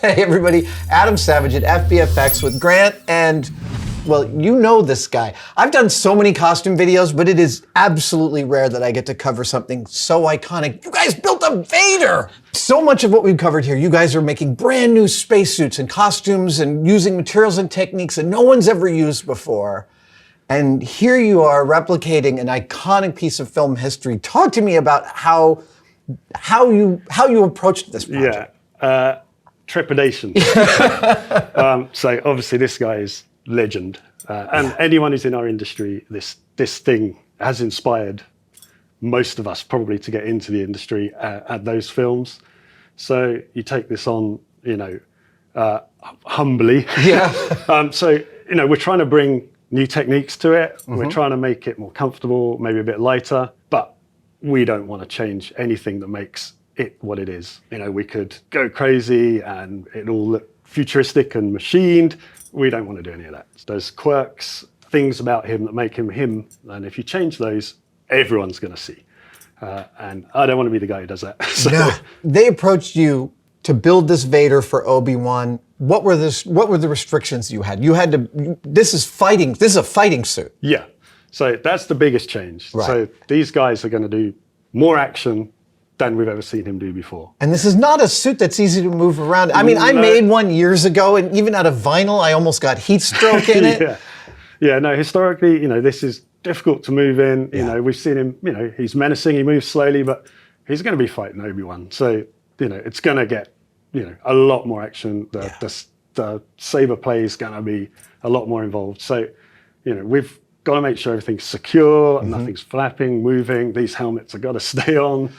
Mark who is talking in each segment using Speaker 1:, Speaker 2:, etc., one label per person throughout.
Speaker 1: Hey everybody, Adam Savage at FBFX with Grant and, well, you know this guy. I've done so many costume videos, but it is absolutely rare that I get to cover something so iconic. You guys built a Vader! So much of what we've covered here, you guys are making brand new spacesuits and costumes and using materials and techniques that no one's ever used before. And here you are replicating an iconic piece of film history. Talk to me about how you approached this project.
Speaker 2: Yeah, trepidation. So obviously this guy is legend, and anyone who's in our industry, this thing has inspired most of us probably to get into the industry at those films. So you take this on, humbly.
Speaker 1: Yeah.
Speaker 2: So we're trying to bring new techniques to it. Mm-hmm. We're trying to make it more comfortable, maybe a bit lighter, but we don't want to change anything that makes it what it is. We could go crazy and it all look futuristic and machined. We don't want to do any of that. There's quirks, things about him that make him him, and if you change those, everyone's going to see. And I don't want to be the guy who does that. So.
Speaker 1: No. They approached you to build this Vader for Obi-Wan. What were the restrictions you had? You had to. This is a fighting suit.
Speaker 2: Yeah. So that's the biggest change.
Speaker 1: Right.
Speaker 2: So these guys are going to do more action than we've ever seen him do before.
Speaker 1: And this is not a suit that's easy to move around. I mean, I made one years ago, and even out of vinyl, I almost got heat stroke in it.
Speaker 2: Yeah. No, historically, this is difficult to move in. We've seen him, he's menacing, he moves slowly, but he's going to be fighting Obi-Wan. So, it's going to get, a lot more action. The saber play is going to be a lot more involved. So, we've got to make sure everything's secure, nothing's flapping, moving. These helmets have got to stay on.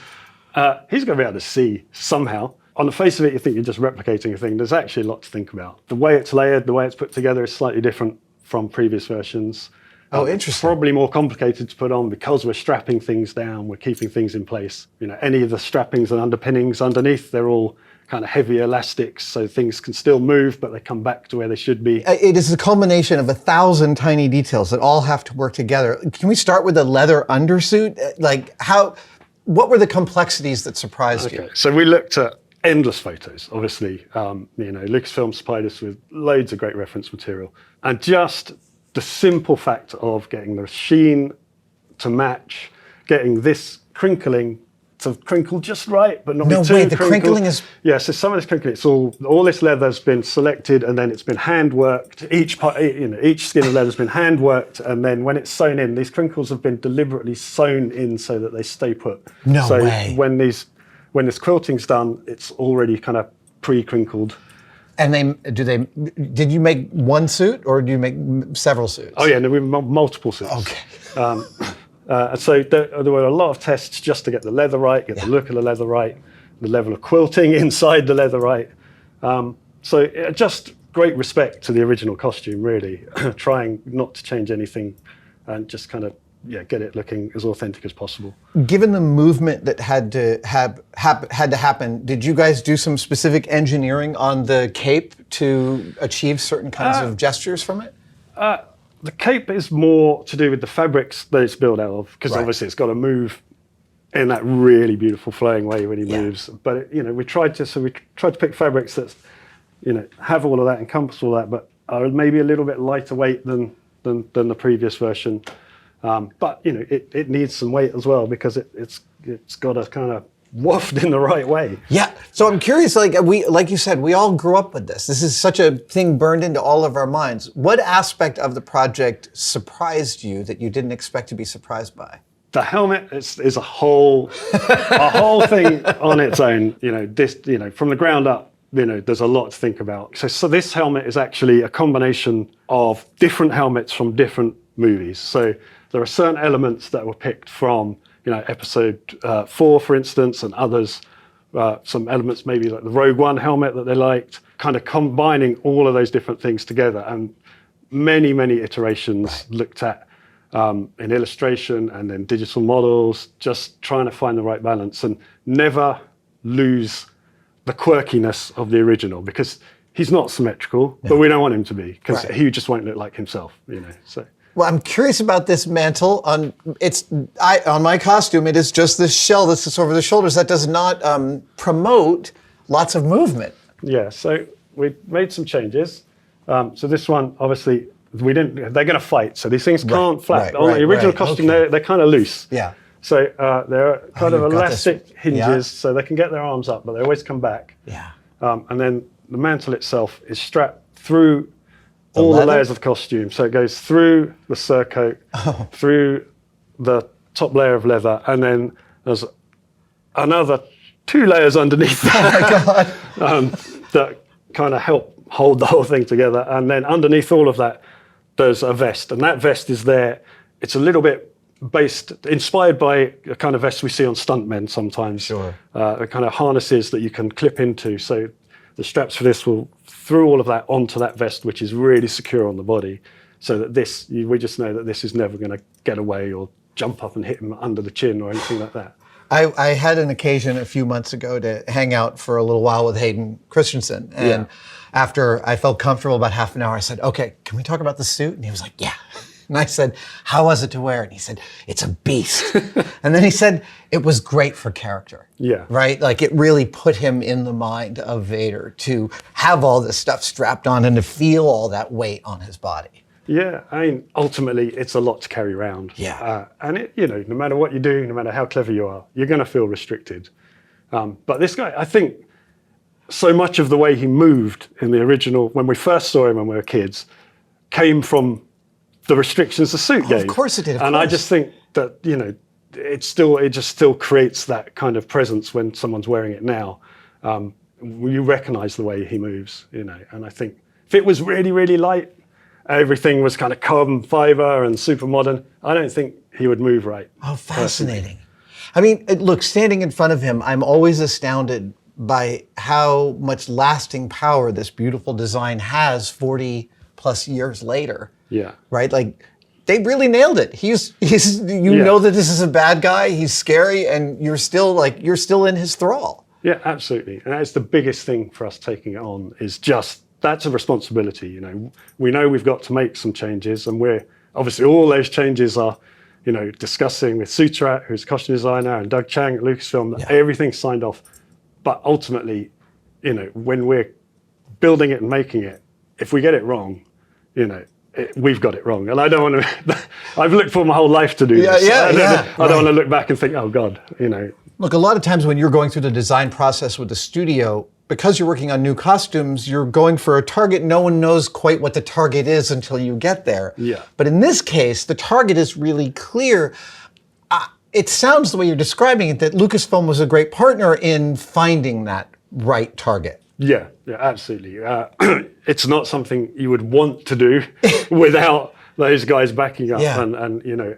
Speaker 2: He's going to be able to see somehow. On the face of it, you think you're just replicating a thing. There's actually a lot to think about. The way it's layered, the way it's put together is slightly different from previous versions.
Speaker 1: Oh, interesting.
Speaker 2: Probably more complicated to put on because we're strapping things down, we're keeping things in place. Any of the strappings and underpinnings underneath, they're all kind of heavy elastics, so things can still move, but they come back to where they should be.
Speaker 1: It is a culmination of 1,000 tiny details that all have to work together. Can we start with the leather undersuit? What were the complexities that surprised you?
Speaker 2: So we looked at endless photos, obviously. Lucasfilm supplied us with loads of great reference material. And just the simple fact of getting the sheen to match, getting this crinkling to crinkle just right, but not be too crinkled. No way, the crinkling is... Yeah, so some of this crinkling, it's all this leather's been selected and then it's been hand worked. Each part, each skin of leather's been hand worked, and then when it's sewn in, these crinkles have been deliberately sewn in so that they stay put.
Speaker 1: No way.
Speaker 2: When this quilting's done, it's already kind of pre-crinkled.
Speaker 1: And did you make one suit or do you make several suits?
Speaker 2: Oh yeah, no, we made multiple suits.
Speaker 1: Okay.
Speaker 2: So there were a lot of tests just to get the leather right, get the look of the leather right, the level of quilting inside the leather right. Just great respect to the original costume, really, trying not to change anything and just kind of get it looking as authentic as possible.
Speaker 1: Given the movement that had to happen, did you guys do some specific engineering on the cape to achieve certain kinds of gestures from it?
Speaker 2: The cape is more to do with the fabrics that it's built out of, because obviously it's got to move in that really beautiful flowing way when he moves. But we tried to pick fabrics that have all of that, encompass all that, but are maybe a little bit lighter weight than the previous version. But it needs some weight as well because it's got to kind of waft in the right way.
Speaker 1: Yeah. So I'm curious, like you said, we all grew up with this. This is such a thing burned into all of our minds. What aspect of the project surprised you that you didn't expect to be surprised by?
Speaker 2: The helmet is a whole thing on its own. From the ground up, there's a lot to think about. So this helmet is actually a combination of different helmets from different movies. So there are certain elements that were picked from episode 4, for instance, and others, some elements maybe like the Rogue One helmet that they liked, kind of combining all of those different things together. And many, many iterations looked at in illustration and then digital models, just trying to find the right balance and never lose the quirkiness of the original, because he's not symmetrical, but we don't want him to be, because he just won't look like himself, so.
Speaker 1: Well, I'm curious about this mantle. On my costume, it is just this shell that's over the shoulders that does not promote lots of movement.
Speaker 2: Yeah, so we made some changes. So this one, obviously, we didn't. They're going to fight, so these things can't flap. On the original costume, they're kind of loose.
Speaker 1: Yeah.
Speaker 2: So they're kind of elastic hinges,
Speaker 1: Yeah.
Speaker 2: so they can get their arms up, but they always come back.
Speaker 1: Yeah.
Speaker 2: And then the mantle itself is strapped through all the layers of the costume. So it goes through the surcoat, through the top layer of leather, and then there's another 2 layers underneath that, that kind of help hold the whole thing together. And then underneath all of that, there's a vest, and that vest is there. It's a little bit inspired by a kind of vest we see on stuntmen sometimes. Sure. The kind of harnesses that you can clip into. So the straps for this will throw all of that onto that vest, which is really secure on the body. So that we just know that this is never going to get away or jump up and hit him under the chin or anything like that.
Speaker 1: I had an occasion a few months ago to hang out for a little while with Hayden Christensen. And after I felt comfortable about half an hour, I said, okay, can we talk about the suit? And he was like, yeah. And I said, how was it to wear it? And he said, it's a beast. And then he said, it was great for character. Yeah. Right? Like it really put him in the mind of Vader to have all this stuff strapped on and to feel all that weight on his body.
Speaker 2: Yeah, I mean, ultimately, it's a lot to carry around. Yeah. And no matter what you do, no matter how clever you are, you're going to feel restricted. But this guy, I think, so much of the way he moved in the original, when we first saw him when we were kids, came from the restrictions the suit gave.
Speaker 1: Of course it did.
Speaker 2: I just think that it just still creates that kind of presence when someone's wearing it now. You recognise the way he moves, and I think if it was really, really light, everything was kind of carbon fiber and super modern, I don't think he would move right.
Speaker 1: Oh, fascinating. Personally. I mean, look, standing in front of him, I'm always astounded by how much lasting power this beautiful design has 40 plus years later. Yeah. Right? Like, they really nailed it. You know that this is a bad guy, he's scary, and you're still in his thrall. Yeah, absolutely. And that's the biggest thing for us taking it on, is just, that's a responsibility. We know we've got to make some changes, and we're obviously all those changes are, discussing with Suttirat, who's a costume designer, and Doug Chang at Lucasfilm, that everything's signed off. But ultimately, when we're building it and making it, if we get it wrong, we've got it wrong. And I don't want to, I've looked for my whole life to do this. I don't want to look back and think, oh God, Look, a lot of times when you're going through the design process with the studio, because you're working on new costumes, you're going for a target. No one knows quite what the target is until you get there. Yeah. But in this case, the target is really clear. It sounds the way you're describing it that Lucasfilm was a great partner in finding that right target. Yeah, absolutely. It's not something you would want to do without those guys backing up and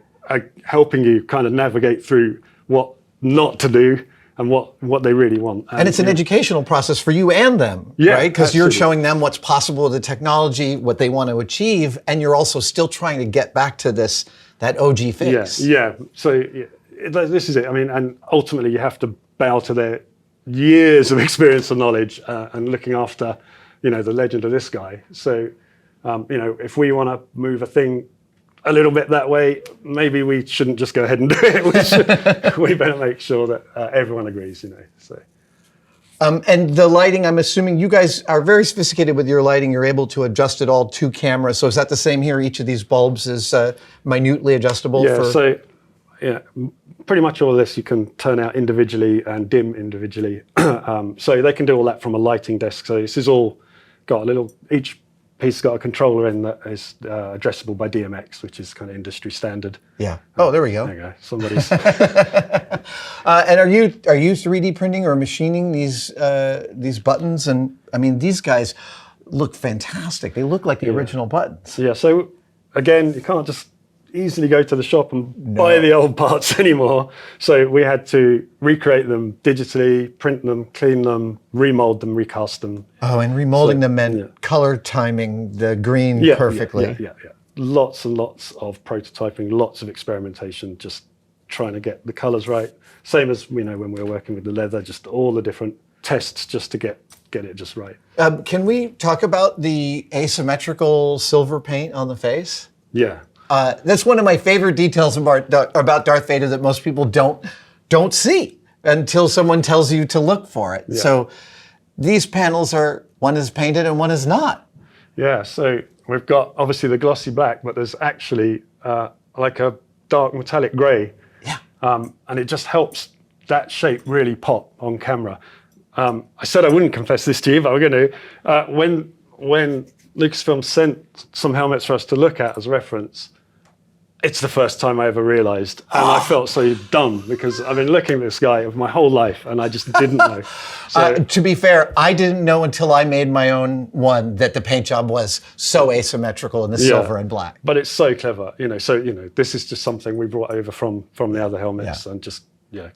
Speaker 1: helping you kind of navigate through what not to do and what they really want. And it's an educational process for you and them, right? Because you're showing them what's possible with the technology, what they want to achieve, and you're also still trying to get back to that OG fix. Yeah. So this is it. I mean, and ultimately you have to bow to their years of experience and knowledge and looking after, the legend of this guy. So, if we want to move a thing a little bit that way, maybe we shouldn't just go ahead and do it. We better make sure that everyone agrees, So. And the lighting, I'm assuming you guys are very sophisticated with your lighting. You're able to adjust it all to camera. So is that the same here? Each of these bulbs is minutely adjustable? Yeah, pretty much all of this you can turn out individually and dim individually. So they can do all that from a lighting desk. So this is all got each piece has got a controller in that is addressable by DMX, which is kind of industry standard. Yeah. Oh, there we go. There you go. Somebody's. And are you 3D printing or machining these buttons? And I mean, these guys look fantastic. They look like the original buttons. Yeah. So again, you can't just easily go to the shop and buy the old parts anymore. So we had to recreate them digitally, print them, clean them, remold them, recast them. Oh, and remolding them meant color timing the green perfectly. Yeah. Lots and lots of prototyping, lots of experimentation, just trying to get the colors right. Same as when we were working with the leather, just all the different tests just to get it just right. Can we talk about the asymmetrical silver paint on the face? Yeah. That's one of my favorite details about Darth Vader that most people don't see until someone tells you to look for it. Yeah. So these panels are, one is painted and one is not.
Speaker 2: Yeah, so we've got obviously the glossy black, but there's actually like a dark metallic grey.
Speaker 1: Yeah.
Speaker 2: And it just helps that shape really pop on camera. I said I wouldn't confess this to you, but we're going to. When Lucasfilm sent some helmets for us to look at as reference, it's the first time I ever realised, and I felt so dumb because I've been looking at this guy of my whole life, and I just didn't know. So,
Speaker 1: to be fair, I didn't know until I made my own one that the paint job was so asymmetrical in the silver and black.
Speaker 2: But it's so clever, you know. So you know, this is just something we brought over from the other helmets and just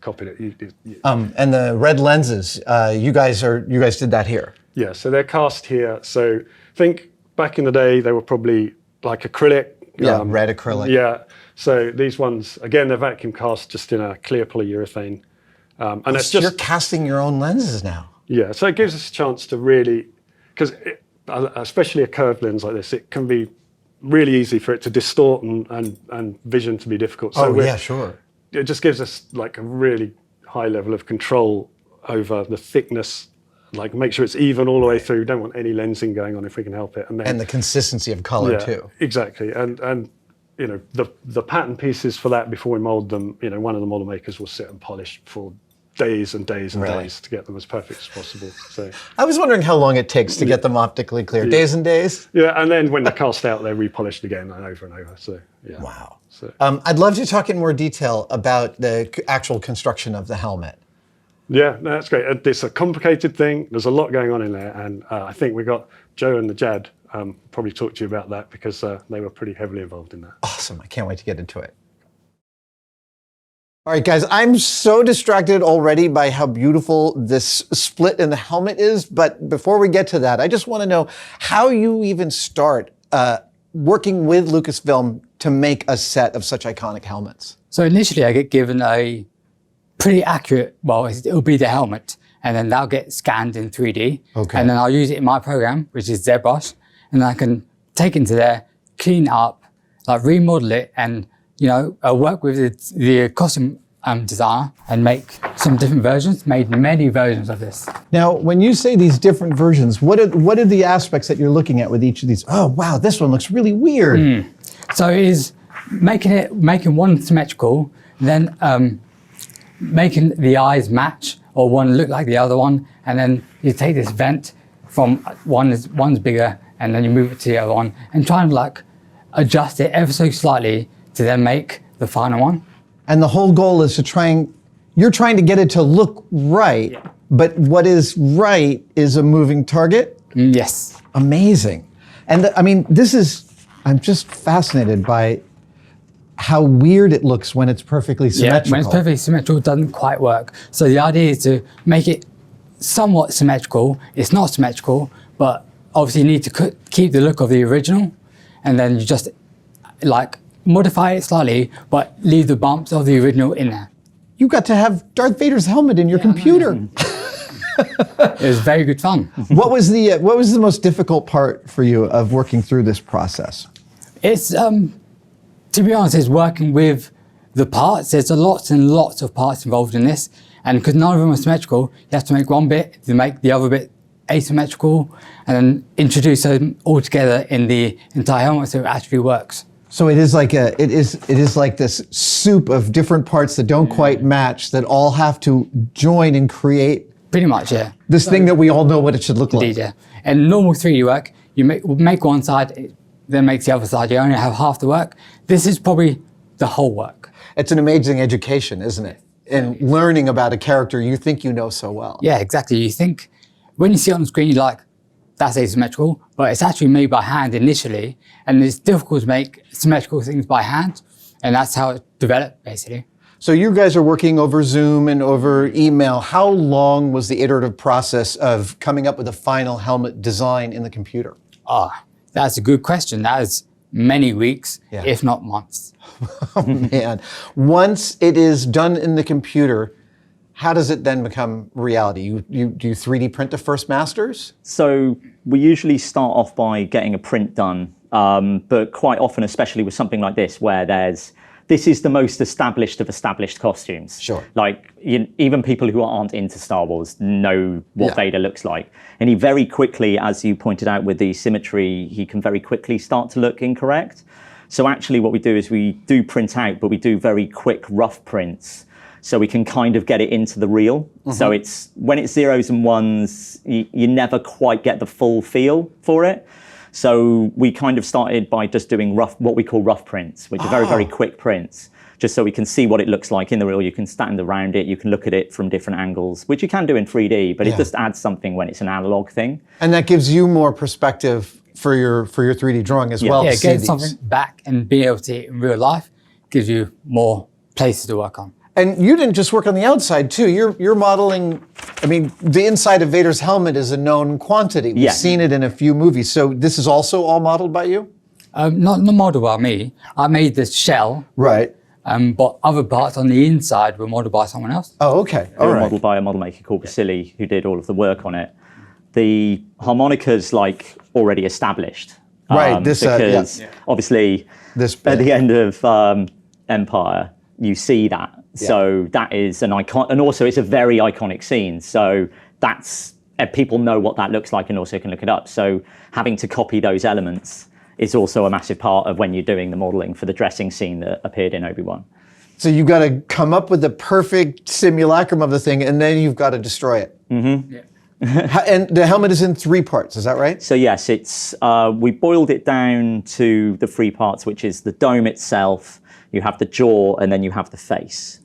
Speaker 2: copied it.
Speaker 1: And the red lenses, you guys did that here.
Speaker 2: Yeah, so they're cast here. So think back in the day, they were probably like acrylic.
Speaker 1: Yeah, red acrylic.
Speaker 2: Yeah, so these ones, again, they're vacuum cast just in a clear polyurethane. And it's just...
Speaker 1: You're casting your own lenses now.
Speaker 2: Yeah, so it gives us a chance to really, because especially a curved lens like this, it can be really easy for it to distort and vision to be difficult. So
Speaker 1: yeah, sure.
Speaker 2: It just gives us like a really high level of control over the thickness, like make sure it's even all the way through. Don't want any lensing going on if we can help it.
Speaker 1: And the consistency of color too.
Speaker 2: Exactly. And you know, the pattern pieces for that before we mold them, you know, one of the model makers will sit and polish for days and days and days to get them as perfect as possible. So
Speaker 1: I was wondering how long it takes to get them optically clear. Days and days?
Speaker 2: Yeah, and then when they're cast out, they're repolished again and over. So yeah.
Speaker 1: Wow.
Speaker 2: So
Speaker 1: I'd love to talk in more detail about the actual construction of the helmet.
Speaker 2: Yeah, no, that's great. It's a complicated thing. There's a lot going on in there, and I think we got Joe and Nejad probably talk to you about that because they were pretty heavily involved in that.
Speaker 1: Awesome! I can't wait to get into it. All right, guys, I'm so distracted already by how beautiful this split in the helmet is. But before we get to that, I just want to know how you even start working with Lucasfilm to make a set of such iconic helmets.
Speaker 3: So initially, I get given a pretty accurate, well, it'll be the helmet, and then that'll get scanned in 3D.
Speaker 1: Okay.
Speaker 3: And then I'll use it in my program, which is ZBrush, and I can take it into there, clean it up, like remodel it, and work with the costume designer and make some different versions, made many versions of this.
Speaker 1: Now, when you say these different versions, what are the aspects that you're looking at with each of these? Oh, wow, this one looks really weird.
Speaker 3: So it is making one symmetrical, then making the eyes match or one look like the other one, and then you take this vent from one's bigger, and then you move it to the other one, and try and like adjust it ever so slightly to then make the final one.
Speaker 1: And the whole goal is you're trying to get it to look right, but what is right is a moving target?
Speaker 3: Yes.
Speaker 1: Amazing. And I'm just fascinated by how weird it looks when it's perfectly symmetrical.
Speaker 3: Yeah, when it's perfectly symmetrical, it doesn't quite work. So the idea is to make it somewhat symmetrical. It's not symmetrical, but obviously you need to keep the look of the original, and then you just like modify it slightly, but leave the bumps of the original in there.
Speaker 1: You got to have Darth Vader's helmet in your computer.
Speaker 3: It was very good fun.
Speaker 1: What was the most difficult part for you of working through this process?
Speaker 3: It's to be honest, it's working with the parts. There's lots and lots of parts involved in this, and because none of them are symmetrical, you have to make one bit to make the other bit asymmetrical, and then introduce them all together in the entire helmet so it actually works.
Speaker 1: So it is like this soup of different parts that don't quite match that all have to join and create.
Speaker 3: Pretty much, yeah.
Speaker 1: This thing that we all know what it should look like.
Speaker 3: Indeed, yeah. In normal 3D work, you make one side, it then makes the other side. You only have half the work. This is probably the whole work.
Speaker 1: It's an amazing education, isn't it? In learning about a character you think you know so well.
Speaker 3: Yeah, exactly. You think, when you see it on the screen, you're like, that's asymmetrical, but it's actually made by hand initially, and it's difficult to make symmetrical things by hand, and that's how it developed, basically.
Speaker 1: So you guys are working over Zoom and over email. How long was the iterative process of coming up with a final helmet design in the computer?
Speaker 3: That's a good question. That is many weeks, if not months.
Speaker 1: Oh man. Once it is done in the computer, how does it then become reality? Do you 3D print the first masters?
Speaker 4: So we usually start off by getting a print done, but quite often, especially with something like this, where there's this is the most established of established costumes.
Speaker 1: Sure.
Speaker 4: Like even people who aren't into Star Wars know what Vader looks like. And he very quickly, as you pointed out with the symmetry, he can very quickly start to look incorrect. So actually what we do is we do print out, but we do very quick rough prints. So we can kind of get it into the reel. So it's when it's zeros and ones, you never quite get the full feel for it. So we kind of started by just doing what we call rough prints, which are very, very quick prints, just so we can see what it looks like in the reel. You can stand around it, you can look at it from different angles, which you can do in 3D, but it just adds something when it's an analog thing.
Speaker 1: And that gives you more perspective for your 3D drawing as well.
Speaker 3: Yeah, getting something back and being able to see it in real life gives you more places to work on.
Speaker 1: And you didn't just work on the outside too. You're modeling. I mean, the inside of Vader's helmet is a known quantity. We've seen it in a few movies. So this is also all modeled by you?
Speaker 3: Not modeled by me. I made the shell.
Speaker 1: Right.
Speaker 3: But other parts on the inside were modeled by someone else.
Speaker 1: Oh, okay.
Speaker 4: They were modeled by a model maker called Vasily, who did all of the work on it. The harmonica's like already established.
Speaker 1: Right.
Speaker 4: Because obviously at the end of Empire, you see that. So that is an icon, and also it's a very iconic scene. So that's people know what that looks like and also can look it up. So having to copy those elements is also a massive part of when you're doing the modeling for the dressing scene that appeared in Obi-Wan.
Speaker 1: So you've got to come up with the perfect simulacrum of the thing, and then you've got to destroy it. And the helmet is in 3 parts, is that right?
Speaker 4: So yes, it's we boiled it down to the 3 parts, which is the dome itself, you have the jaw, and then you have the face.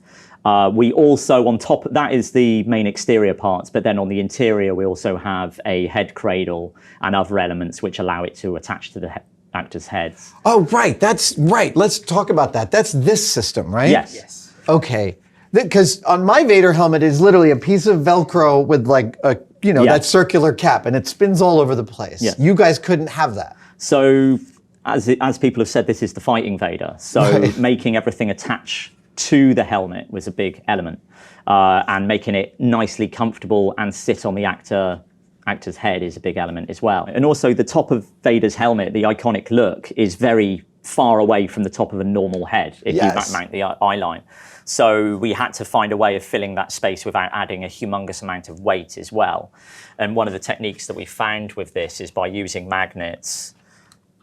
Speaker 4: We also, on top, that is the main exterior parts, but then on the interior, we also have a head cradle and other elements which allow it to attach to the actors' heads.
Speaker 1: Oh, right. That's right. Let's talk about that. That's this system, right?
Speaker 4: Yes.
Speaker 1: Okay. Because on my Vader helmet is literally a piece of Velcro with like a, that circular cap, and it spins all over the place.
Speaker 4: Yeah.
Speaker 1: You guys couldn't have that.
Speaker 4: So, as people have said, this is the fighting Vader. So making everything attach to the helmet was a big element, and making it nicely comfortable and sit on the actor's head is a big element as well. And also the top of Vader's helmet, the iconic look, is very far away from the top of a normal head if you back mount the eye line. So we had to find a way of filling that space without adding a humongous amount of weight as well. And one of the techniques that we found with this is by using magnets,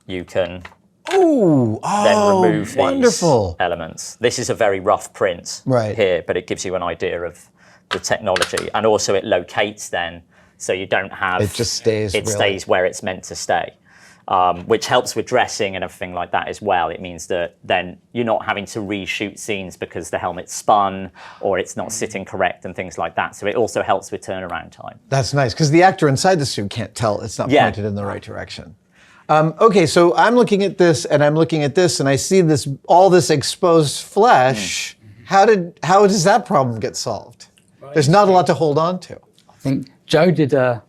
Speaker 4: you can then remove these elements. This is a very rough print here, but it gives you an idea of the technology. And also it locates then, so you don't have...
Speaker 1: It just stays
Speaker 4: stays where it's meant to stay, which helps with dressing and everything like that as well. It means that then you're not having to reshoot scenes because the helmet's spun or it's not sitting correct and things like that. So it also helps with turnaround time.
Speaker 1: That's nice, because the actor inside the suit can't tell it's not pointed in the right direction. Okay, so I'm looking at this and I'm looking at this and I see all this exposed flesh. How does that problem get solved? There's not a lot to hold on to.
Speaker 3: I think Joe did a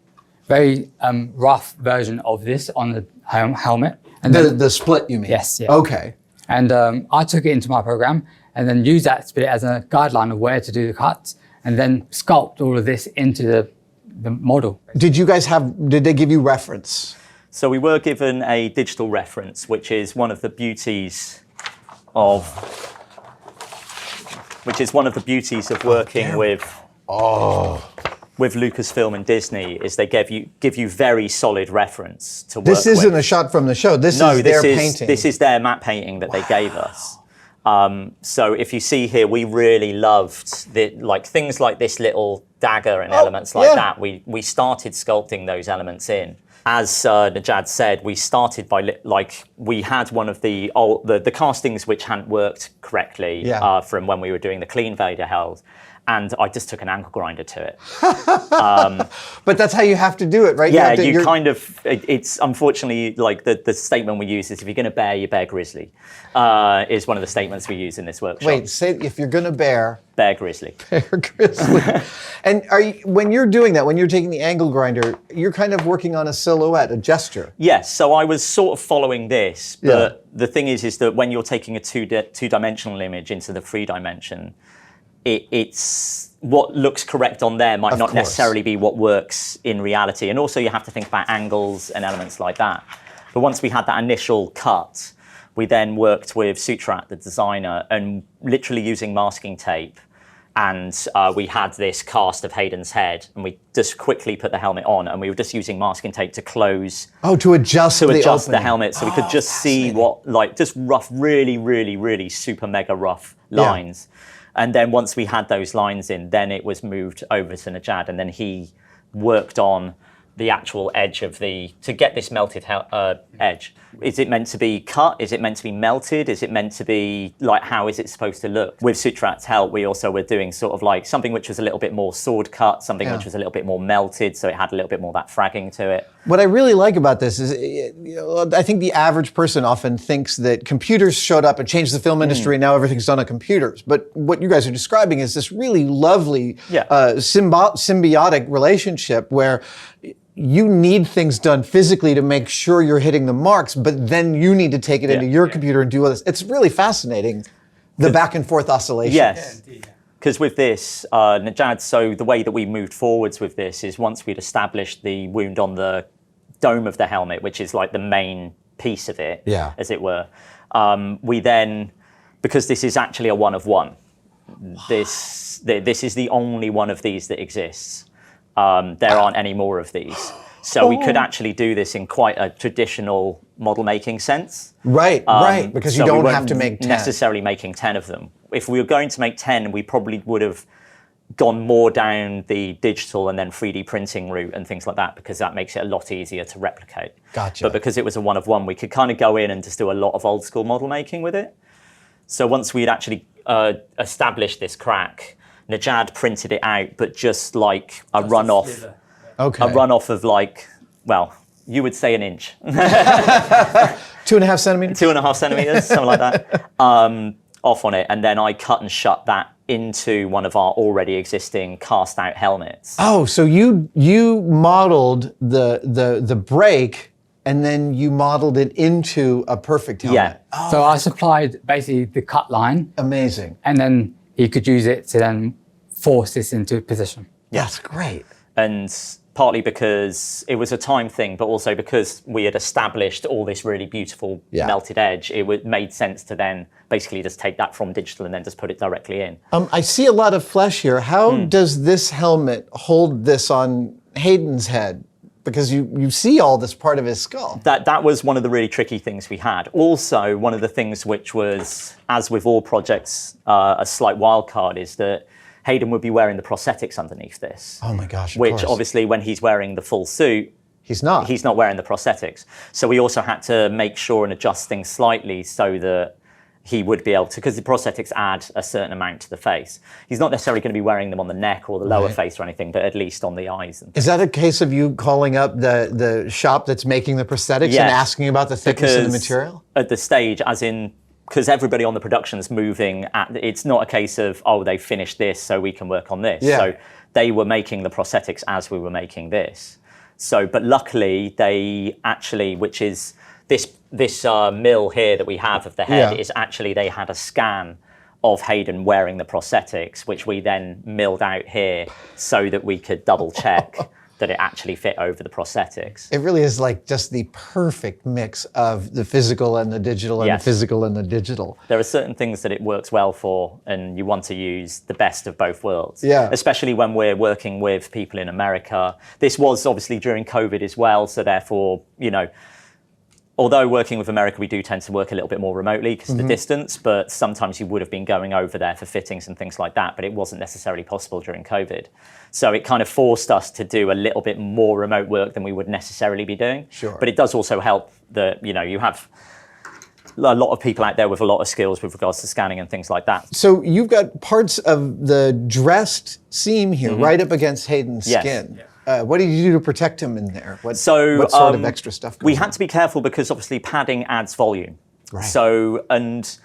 Speaker 3: very rough version of this on the helmet. And
Speaker 1: the split, you mean?
Speaker 3: Yes. Yeah.
Speaker 1: Okay.
Speaker 3: And I took it into my program and then used that split as a guideline of where to do the cuts, and then sculpt all of this into the model.
Speaker 1: Did they give you reference?
Speaker 4: So we were given a digital reference, which is one of the beauties of working with Lucasfilm and Disney, is they give you very solid reference to work with.
Speaker 1: This isn't a shot from the show. This is their painting.
Speaker 4: This is their matte painting that they gave us. So if you see here, we really loved things like this little dagger and elements like that. We started sculpting those elements in. As Nejad said, we started by we had one of the castings which hadn't worked correctly from when we were doing the clean Vader held, and I just took an angle grinder to it.
Speaker 1: But that's how you have to do it, right?
Speaker 4: Yeah, it's unfortunately like the statement we use is if you're going to bear, you bear grizzly, is one of the statements we use in this workshop.
Speaker 1: Wait, say if you're going to bear
Speaker 4: grizzly.
Speaker 1: Bear grizzly. And when you're doing that, when you're taking the angle grinder, you're kind of working on a silhouette, a gesture.
Speaker 4: Yes, so I was sort of following this, but the thing is that when you're taking a two-dimensional image into the 3-dimension, it's what looks correct on there might not necessarily be what works in reality. And also you have to think about angles and elements like that. But once we had that initial cut, We then worked with Suttirat, the designer, and literally using masking tape. And we had this cast of Hayden's head, and we just quickly put the helmet on, and we were just using masking tape to close.
Speaker 1: Oh, to adjust
Speaker 4: the helmet, so we could just see what, like, just rough, really super mega rough lines. And then once we had those lines in, then it was moved over to Nejad, and then he worked on the actual edge of to get this melted edge. Is it meant to be cut? Is it meant to be melted? Is it meant to be, like, how is it supposed to look? With Suttirat's help, we also were doing sort of like something which was a little bit more sword cut, something which was a little bit more melted, so it had a little bit more of that fragging to it.
Speaker 1: What I really like about this is, I think the average person often thinks that computers showed up and changed the film industry, and now everything's done on computers. But what you guys are describing is this really lovely symbiotic relationship where you need things done physically to make sure you're hitting the marks, but then you need to take it into your computer and do all this. It's really fascinating, the back and forth oscillation.
Speaker 4: Yes. Because with this, Nejad, so the way that we moved forwards with this is once we'd established the wound on the dome of the helmet, which is like the main piece of it, as it were, we then, because this is actually a one of one, this is the only one of these that exists. There aren't any more of these. So we could actually do this in quite a traditional model making sense.
Speaker 1: Right, because you don't have to make 10.
Speaker 4: Necessarily making 10 of them. If we were going to make 10, we probably would have gone more down the digital and then 3D printing route and things like that, because that makes it a lot easier to replicate.
Speaker 1: Gotcha.
Speaker 4: But because it was a one of one, we could kind of go in and just do a lot of old school model making with it. So once we'd actually established this crack, Nejad printed it out, but just like a runoff.
Speaker 1: Okay.
Speaker 4: A runoff of, like, well, you would say an inch.
Speaker 1: 2.5 centimeters?
Speaker 4: 2.5 centimeters, something like that, off on it. And then I cut and shut that into one of our already existing cast out helmets.
Speaker 1: Oh, so you modeled the brake, and then you modeled it into a perfect helmet.
Speaker 4: Yeah.
Speaker 1: Oh,
Speaker 3: So I supplied basically the cut line,
Speaker 1: amazing.
Speaker 3: and then he could use it to then force this into position.
Speaker 1: That's great.
Speaker 4: And partly because it was a time thing, but also because we had established all this really beautiful melted edge, it made sense to then basically just take that from digital and then just put it directly in.
Speaker 1: I see a lot of flesh here. How does this helmet hold this on Hayden's head? Because you see all this part of his skull.
Speaker 4: That was one of the really tricky things we had. Also, one of the things which was, as with all projects, a slight wild card is that Hayden would be wearing the prosthetics underneath this.
Speaker 1: Oh my gosh, of
Speaker 4: Which
Speaker 1: course.
Speaker 4: obviously when he's wearing the full suit,
Speaker 1: He's not
Speaker 4: wearing the prosthetics. So we also had to make sure and adjust things slightly so that he would be able to, because the prosthetics add a certain amount to the face. He's not necessarily going to be wearing them on the neck or the lower face or anything, but at least on the eyes.
Speaker 1: Is that a case of you calling up the shop that's making the prosthetics and asking about the thickness of the material?
Speaker 4: At the stage, as in, because everybody on the production's moving it's not a case of, oh, they finished this so we can work on this. So they were making the prosthetics as we were making this. So, but luckily they actually, which is this mill here that we have of the head is actually, they had a scan of Hayden wearing the prosthetics, which we then milled out here so that we could double check that it actually fit over the prosthetics.
Speaker 1: It really is like just the perfect mix of the physical and the digital and the physical and the digital.
Speaker 4: There are certain things that it works well for, and you want to use the best of both worlds.
Speaker 1: Yeah.
Speaker 4: Especially when we're working with people in America. This was obviously during COVID as well, so therefore, you know, although working with America, we do tend to work a little bit more remotely because of the distance, but sometimes you would have been going over there for fittings and things like that, but it wasn't necessarily possible during COVID. So it kind of forced us to do a little bit more remote work than we would necessarily be doing.
Speaker 1: Sure.
Speaker 4: But it does also help that, you know, you have a lot of people out there with a lot of skills with regards to scanning and things like that.
Speaker 1: So you've got parts of the dressed seam here right up against Hayden's skin. Yeah. What did you do to protect him in there? What sort of extra stuff?
Speaker 4: We had to be careful because obviously padding adds volume.
Speaker 1: Right.
Speaker 4: So, and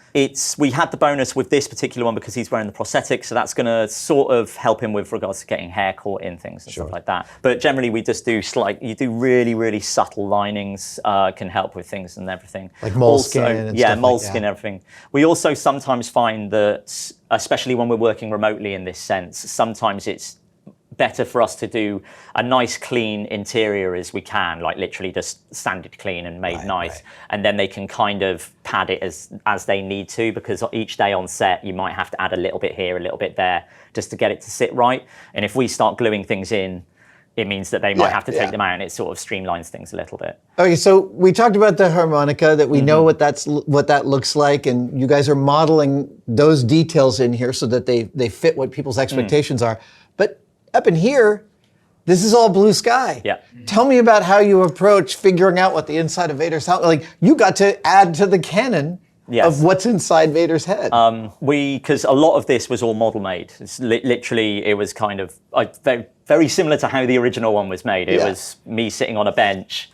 Speaker 4: we had the bonus with this particular one because he's wearing the prosthetic, so that's going to sort of help him with regards to getting hair caught in things and stuff like that. But generally we just do you do really, really subtle linings, can help with things and everything.
Speaker 1: Like moleskin and stuff
Speaker 4: moleskin
Speaker 1: like
Speaker 4: and everything. We also sometimes find that, especially when we're working remotely in this sense, sometimes it's better for us to do a nice clean interior as we can, like literally just sanded clean and made nice. And then they can kind of pad it as they need to, because each day on set, you might have to add a little bit here, a little bit there, just to get it to sit right. And if we start gluing things in, it means that they might have to take them out, and it sort of streamlines things a little bit.
Speaker 1: Okay, so we talked about the harmonica, that we know what that looks like, and you guys are modeling those details in here so that they fit what people's expectations are. But up in here, this is all blue sky.
Speaker 4: Yeah.
Speaker 1: Tell me about how you approach figuring out what the inside of Vader's house, like you got to add to the canon of what's inside Vader's head.
Speaker 4: Because a lot of this was all model made. It's literally, it was kind of very, very similar to how the original one was made. It was me sitting on a bench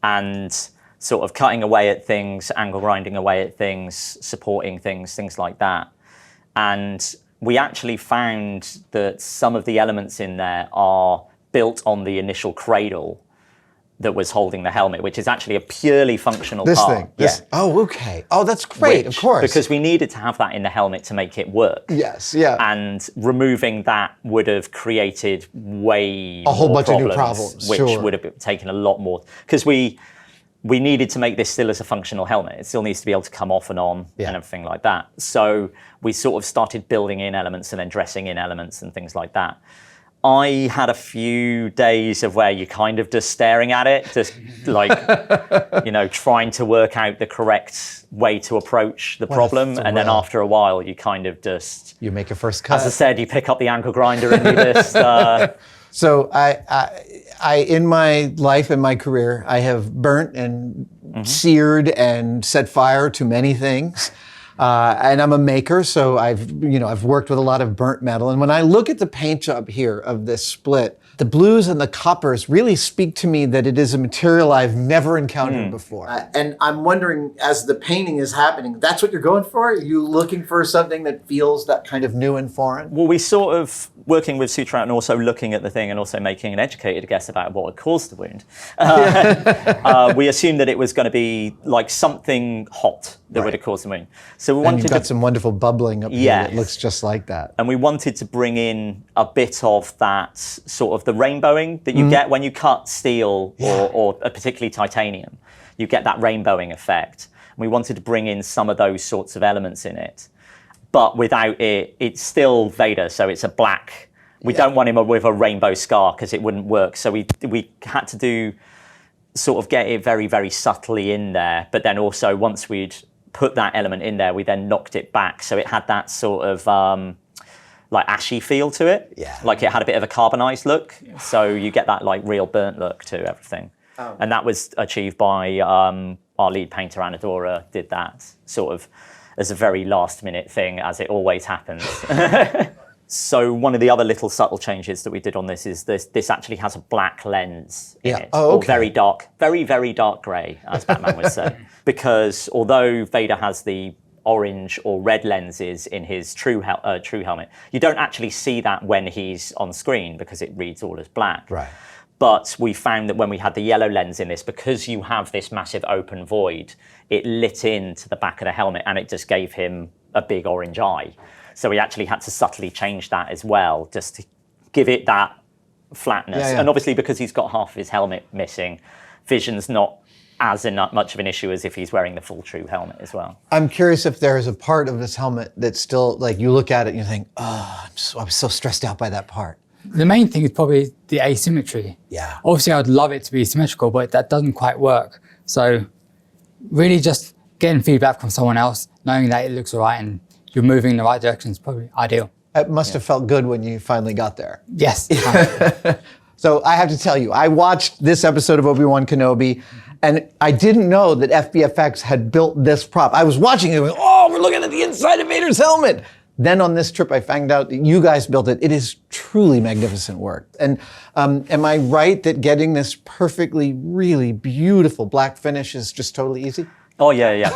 Speaker 4: and sort of cutting away at things, angle grinding away at things, supporting things like that. And we actually found that some of the elements in there are built on the initial cradle that was holding the helmet, which is actually a purely functional part.
Speaker 1: This thing. Oh, okay. Oh, that's great, of course.
Speaker 4: Because we needed to have that in the helmet to make it work.
Speaker 1: Yes, yeah.
Speaker 4: And removing that would have created a
Speaker 1: whole bunch of new problems,
Speaker 4: which would have taken a lot more. Because we needed to make this still as a functional helmet. It still needs to be able to come off and on and everything like that. So we sort of started building in elements and then dressing in elements and things like that. I had a few days of where you're kind of just staring at it, just like, trying to work out the correct way to approach the problem. And then after a while, you kind of just...
Speaker 1: You make your first cut.
Speaker 4: As I said, you pick up the angle grinder and you just...
Speaker 1: So I, in my life and my career, I have burnt and seared and set fire to many things. And I'm a maker, so I've worked with a lot of burnt metal. And when I look at the paint job here of this split, the blues and the coppers really speak to me that it is a material I've never encountered before. And I'm wondering, as the painting is happening, that's what you're going for? Are you looking for something that feels that kind of new and foreign?
Speaker 4: Well, we sort of, working with Suttirat and also looking at the thing and also making an educated guess about what had caused the wound, we assumed that it was going to be like something hot that would have caused the wound. So we wanted
Speaker 1: you've got some wonderful bubbling up here that looks just like that.
Speaker 4: And we wanted to bring in a bit of that sort of the rainbowing that you get when you cut steel or particularly titanium. You get that rainbowing effect. And we wanted to bring in some of those sorts of elements in it. But without it, it's still Vader, so it's a black. We don't want him with a rainbow scar because it wouldn't work. So we had to do sort of get it very, very subtly in there. But then also once we'd put that element in there, we then knocked it back. So it had that sort of like ashy feel to it. Yeah. Like it had a bit of a carbonized look. So you get that like real burnt look to everything. Oh. And that was achieved by our lead painter, Anadora, did that sort of as a very last minute thing, as it always happens. So one of the other little subtle changes that we did on this is this actually has a black lens in it.
Speaker 1: Oh, okay.
Speaker 4: Or very dark, very, very dark grey, as Batman would say. Because although Vader has the orange or red lenses in his true helmet, you don't actually see that when he's on screen because it reads all as black.
Speaker 1: Right.
Speaker 4: But we found that when we had the yellow lens in this, because you have this massive open void, it lit into the back of the helmet and it just gave him a big orange eye. So we actually had to subtly change that as well, just to give it that flatness. And obviously because he's got half of his helmet missing, vision's not as much of an issue as if he's wearing the full true helmet as well.
Speaker 1: I'm curious if there's a part of this helmet that's still, like, you look at it and you think, oh, I was so stressed out by that part.
Speaker 3: The main thing is probably the asymmetry. Yeah. Obviously, I'd love it to be symmetrical, but that doesn't quite work. So really just getting feedback from someone else, knowing that it looks all right and you're moving in the right direction is probably ideal.
Speaker 1: It must have felt good when you finally got there.
Speaker 3: Yes.
Speaker 1: So I have to tell you, I watched this episode of Obi-Wan Kenobi, and I didn't know that FBFX had built this prop. I was watching it going, oh, we're looking at the inside of Vader's helmet. Then on this trip, I found out that you guys built it. It is truly magnificent work. And am I right that getting this perfectly, really beautiful black finish is just totally easy?
Speaker 4: Oh yeah.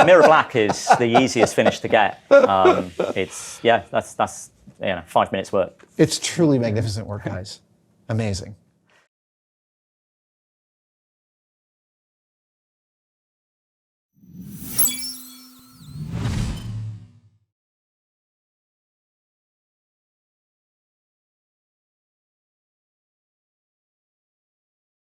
Speaker 4: Mirror black is the easiest finish to get. That's 5 minutes work.
Speaker 1: It's truly magnificent work, guys. Amazing.